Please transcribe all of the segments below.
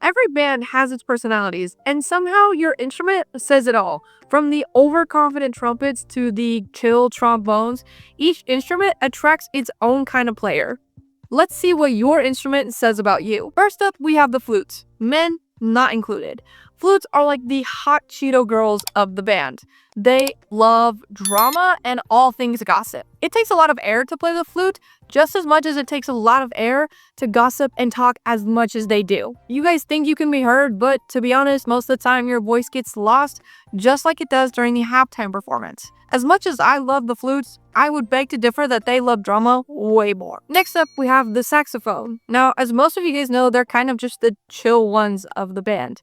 Every band has its personalities, and somehow your instrument says it all. From the overconfident trumpets to the chill trombones, each instrument attracts its own kind of player. Let's see what your instrument says about you. First up, we have the flutes. Men not included. Flutes are like the hot Cheeto girls of the band. They love drama and all things gossip. It takes a lot of air to play the flute, just as much as it takes a lot of air to gossip and talk as much as they do. You guys think you can be heard, but to be honest, most of the time your voice gets lost, just like it does during the halftime performance. As much as I love the flutes, I would beg to differ that they love drama way more. Next up, we have the saxophone. Now, as most of you guys know, they're kind of just the chill ones of the band.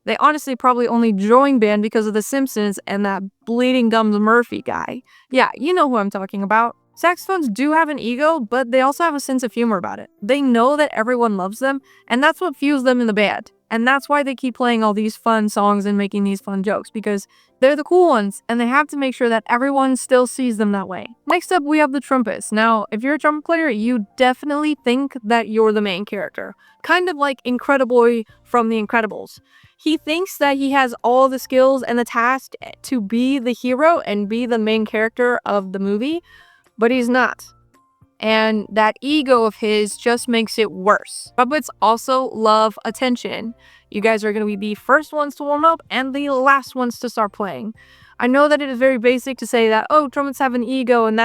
They honestly probably only joined band because of The Simpsons and that Bleeding Gums Murphy guy. Yeah, you know who I'm talking about. Saxophones do have an ego, but they also have a sense of humor about it. They know that everyone loves them, and that's what fuels them in the band. And that's why they keep playing all these fun songs and making these fun jokes, because they're the cool ones, and they have to make sure that everyone still sees them that way. Next up, we have the trumpets. Now, if you're a trumpet player, you definitely think that you're the main character. Kind of like Incrediboy from The Incredibles. He thinks that he has all the skills and the task to be the hero and be the main character of the movie, but he's not. And that ego of his just makes it worse. Trumpets also love attention. You guys are going to be the first ones to warm up and the last ones to start playing. I know that it is very basic to say that, oh, trumpets have an ego, and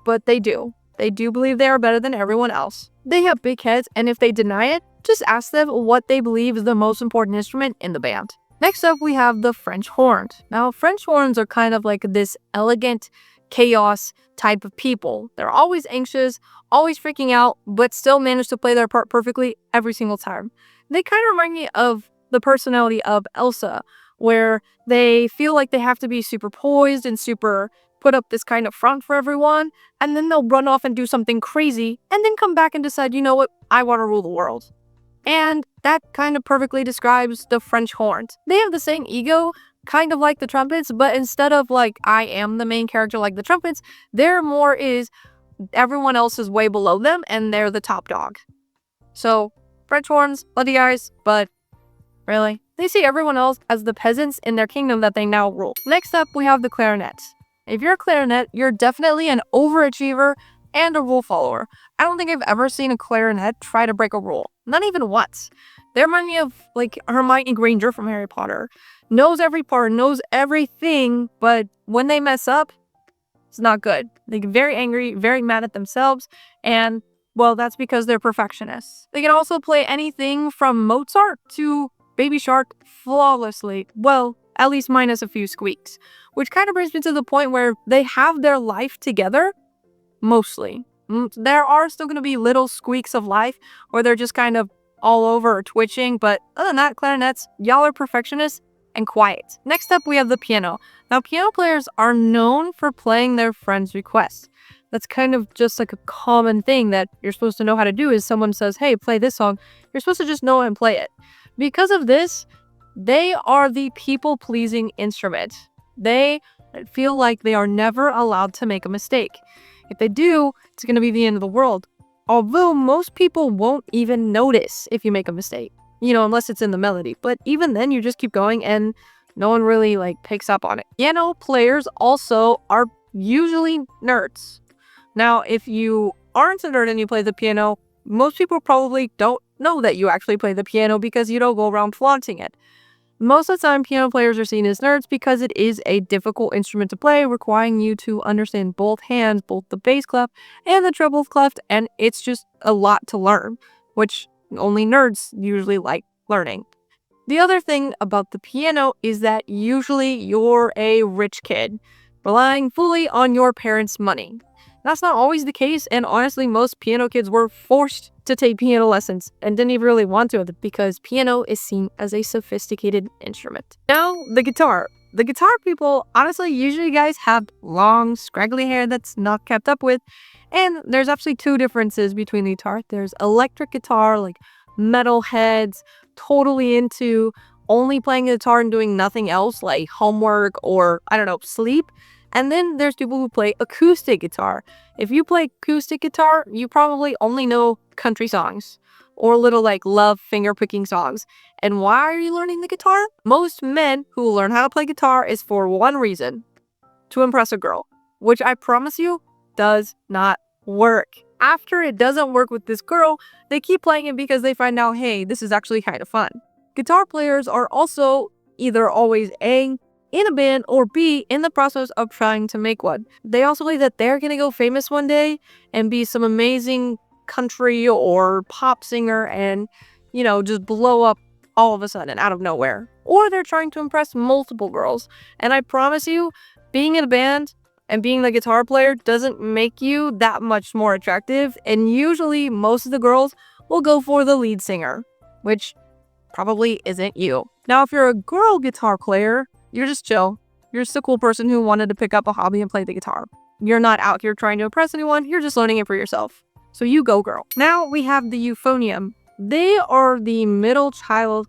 but they do. They do believe they are better than everyone else. They have big heads, and if they deny it, just ask them what they believe is the most important instrument in the band. Next up, we have the French horn. Now, French horns are kind of like this elegant chaos type of people. They're always anxious, always freaking out, but still manage to play their part perfectly every single time. They kind of remind me of the personality of Elsa, where they feel like they have to be super poised and super put up this kind of front for everyone, and then they'll run off and do something crazy, and then come back and decide, you know what, I want to rule the world. And that kind of perfectly describes the French horns. They have the same ego, kind of like the trumpets, but instead of like, I am the main character like the trumpets, they're more is everyone else is way below them, and they're the top dog. So, French horns, bloody eyes, but really? They see everyone else as the peasants in their kingdom that they now rule. Next up, we have the clarinets. If you're a clarinet, you're definitely an overachiever and a rule follower. I don't think I've ever seen a clarinet try to break a rule. Not even once. They remind me of like Hermione Granger from Harry Potter. Knows every part, knows everything, but when they mess up, it's not good. They get very angry, very mad at themselves, and well, that's because they're perfectionists. They can also play anything from Mozart to Baby Shark flawlessly. Well, at least minus a few squeaks. Which kind of brings me to the point where they have their life together, mostly. There are still going to be little squeaks of life where they're just kind of all over or twitching, but other than that, clarinets, y'all are perfectionists and quiet. Next up, we have the piano. Now, piano players are known for playing their friends' requests. That's kind of just like a common thing that you're supposed to know how to do is someone says, hey, play this song. You're supposed to just know and play it. Because of this, they are the people-pleasing instrument. They feel like they are never allowed to make a mistake. If they do, it's going to be the end of the world. Although most people won't even notice if you make a mistake, you know, unless it's in the melody. But even then, you just keep going and no one really picks up on it. Piano players also are usually nerds. Now, if you aren't a nerd and you play the piano, most people probably don't know that you actually play the piano because you don't go around flaunting it. Most of the time, piano players are seen as nerds because it is a difficult instrument to play, requiring you to understand both hands, both the bass clef and the treble clef, and it's just a lot to learn, which only nerds usually like learning. The other thing about the piano is that usually you're a rich kid, relying fully on your parents' money. That's not always the case, and honestly, most piano kids were forced to take piano lessons and didn't even really want to because piano is seen as a sophisticated instrument. Now, the guitar. The guitar people, honestly, usually guys have long, scraggly hair that's not kept up with, and there's actually two differences between the guitar. There's electric guitar, like metal heads, totally into only playing the guitar and doing nothing else, like homework or, I don't know, sleep. And then there's people who play acoustic guitar. If you play acoustic guitar, you probably only know country songs or little like love finger picking songs. And why are you learning the guitar? Most men who learn how to play guitar is for one reason: to impress a girl, which I promise you does not work. After it doesn't work with this girl, they keep playing it because they find out, hey, this is actually kind of fun. Guitar players are also either always A, in a band, or B, in the process of trying to make one. They also believe that they're gonna go famous one day and be some amazing country or pop singer and, just blow up all of a sudden out of nowhere. Or they're trying to impress multiple girls. And I promise you, being in a band and being the guitar player doesn't make you that much more attractive, and usually most of the girls will go for the lead singer, which probably isn't you. Now, if you're a girl guitar player, you're just chill. You're just a cool person who wanted to pick up a hobby and play the guitar. You're not out here trying to impress anyone, you're just learning it for yourself. So you go, girl. Now we have the euphonium. They are the middle child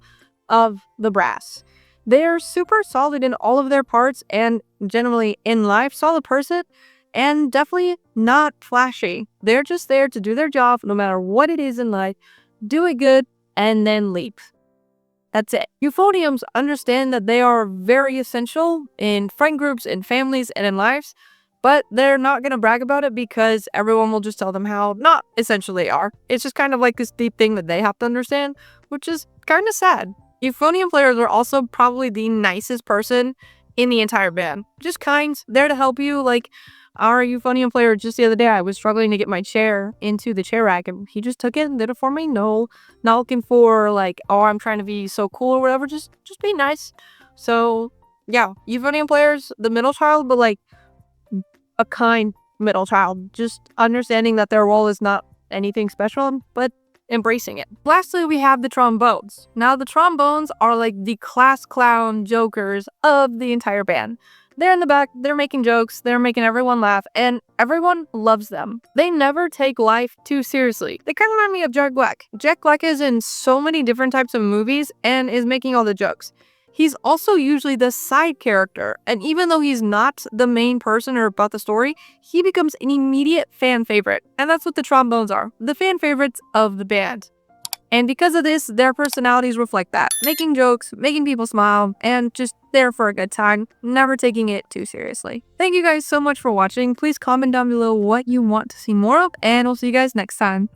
of the brass. They're super solid in all of their parts and generally in life, solid person, and definitely not flashy. They're just there to do their job no matter what it is in life, do it good, and then leave. That's it. Euphoniums understand that they are very essential in friend groups, in families, and in lives, but they're not going to brag about it because everyone will just tell them how not essential they are. It's just kind of like this deep thing that they have to understand, which is kind of sad. Euphonium players are also probably the nicest person in the entire band. Just kind, there to help you. Like our euphonium player just the other day, I was struggling to get my chair into the chair rack and he just took it and did it for me. No, not looking for like, oh, I'm trying to be so cool or whatever. Just be nice. So yeah, euphonium players, the middle child, but like a kind middle child. Just understanding that their role is not anything special, but embracing it. Lastly, we have the trombones. Now, the trombones are like the class clown jokers of the entire band. They're in the back, they're making jokes, they're making everyone laugh, and everyone loves them. They never take life too seriously. They kind of remind me of Jack Black. Jack Black is in so many different types of movies and is making all the jokes. He's also usually the side character, and even though he's not the main person or about the story, he becomes an immediate fan favorite. And that's what the trombones are, the fan favorites of the band. And because of this, their personalities reflect that. Making jokes, making people smile, and just there for a good time, never taking it too seriously. Thank you guys so much for watching. Please comment down below what you want to see more of, and I'll see you guys next time.